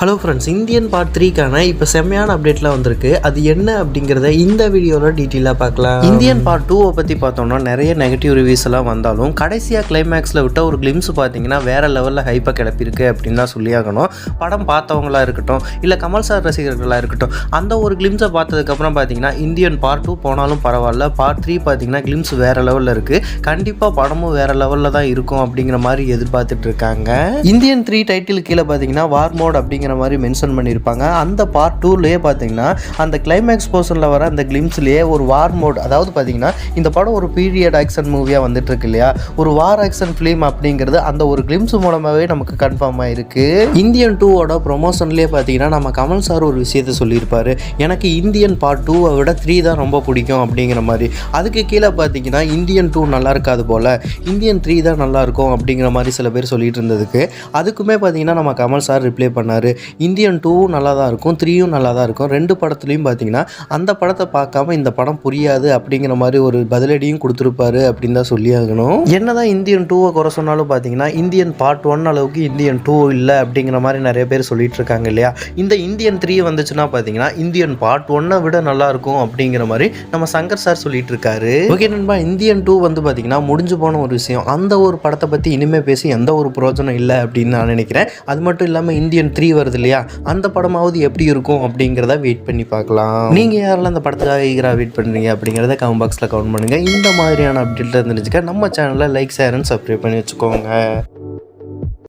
Hello friends, Indian part 3க்கான இப்போ செம்மையான அப்டேட்லாம் வந்திருக்கு. அது என்ன அப்படிங்கிறத இந்த வீடியோவில் டீட்டெயிலாக பார்க்கலாம். இந்தியன் பார்ட் 2 பற்றி பார்த்தோம்னா நிறைய நெகட்டிவ் ரிவ்யூஸ் எல்லாம் வந்தாலும் கடைசியாக கிளைமேக்ஸில் விட்ட ஒரு கிளிம்ஸ் பார்த்தீங்கன்னா வேறு லெவலில் ஹைப்பாக கிளப்பியிருக்கு அப்படின்னு தான் சொல்லியாகணும். படம் பார்த்தவங்களாக இருக்கட்டும், இல்லை கமல் சார் ரசிகர்களாக இருக்கட்டும், அந்த ஒரு கிளிம்ஸை பார்த்ததுக்கப்புறம் பார்த்தீங்கன்னா இந்தியன் பார்ட் 2 போனாலும் பரவாயில்ல, பார்ட் 3 பார்த்தீங்கன்னா கிளிம்ஸ் வேறு லெவலில் இருக்குது. கண்டிப்பாக படமும் வேறு லெவலில் தான் இருக்கும் அப்படிங்கிற மாதிரி எதிர்பார்த்துட்டு இருக்காங்க. இந்தியன் 3 டைட்டில் கீழே பார்த்தீங்கன்னா வார் மோட் அப்படிங்கிற மாதிரி மென்ஷன் பண்ணியிருப்பாங்க. அந்த பார்ட் 2லேயே பார்த்தீங்கன்னா அந்த கிளைமேக்ஸ் போர்ஷனில் வர அந்த கிளிம்ஸ்லேயே ஒரு வார் மோட், அதாவது பார்த்தீங்கன்னா இந்த படம் ஒரு பீரியட் ஆக்ஷன் மூவியாக வந்துட்டு இருக்கு இல்லையா, ஒரு வார் ஆக்ஷன் ஃபிலிம் அப்படிங்கிறது அந்த ஒரு கிளிம்ஸ் மூலமாகவே நமக்கு கன்ஃபார்ம் ஆயிருக்கு. இந்தியன் 2வோட ப்ரொமோஷன்லேயே பார்த்தீங்கன்னா நம்ம கமல் சார் ஒரு விஷயத்தை சொல்லியிருப்பாரு, எனக்கு இந்தியன் பார்ட் 2வை விட 3 தான் ரொம்ப பிடிக்கும் அப்படிங்கிற மாதிரி. அதுக்கு கீழே பார்த்தீங்கன்னா இந்தியன் 2 நல்லா இருக்காது போல், இந்தியன் 3 தான் நல்லா இருக்கும் அப்படிங்கிற மாதிரி சில பேர் சொல்லிட்டு இருந்ததுக்கு அதுக்குமே பார்த்தீங்கன்னா நம்ம கமல் சார் ரிப்ளை பண்ணார், இந்தியன் 2வும் நல்லா தான் இருக்கும், 3யும் நல்லா தான் இருக்கும், 2 படத்துலையும் பார்த்தீங்கன்னா அந்த படத்தை பார்க்காம இந்த படம் புரியாது அப்படிங்கிற மாதிரி ஒரு பதிலடியும் கொடுத்துருப்பாரு அப்படின்னு தான் சொல்லி ஆகணும். என்னதான் இந்தியன் 2வை குறை சொன்னாலும் பார்த்தீங்கன்னா இந்தியன் பார்ட் 1 அளவுக்கு இந்தியன் 2 இல்லை அப்படிங்கிற மாதிரி நிறைய பேர் சொல்லிட்டு இருக்காங்க இல்லையா. இந்த இந்தியன் 3 வந்துச்சுன்னா பார்த்தீங்கன்னா இந்தியன் பார்ட் 1 விட நல்லா இருக்கும் அப்படிங்கிற மாதிரி நம்ம சங்கர் சார் சொல்லிட்டு இருக்காரு. ஓகே நண்பா, இந்தியன் 2 வந்து பார்த்தீங்கன்னா முடிஞ்சு போன ஒரு விஷயம். அந்த ஒரு படத்தை பற்றி இனிமேல் பேசி எந்த ஒரு பிரோஜனம் இல்லை அப்படின்னு நான் நினைக்கிறேன். அது மட்டும் இல்லாமல் இந்தியன் 3 வருது இல்லையா, அந்த படமாவது எப்படி இருக்கும் அப்படிங்கிறத வெயிட் பண்ணி பார்க்கலாம். நீங்கள் யாரெல்லாம் அந்த படத்துக்காக ஈகராக வெயிட் பண்ணுறீங்க அப்படிங்கிறத கமெண்ட் பாக்ஸில் கமெண்ட் பண்ணுங்கள். இந்த மாதிரியான அப்டேட் தெரிஞ்சுக்க நம்ம சேனலை லைக், ஷேர் அண்ட் சப்ஸ்கிரைப் பண்ணி வச்சுக்கோங்க.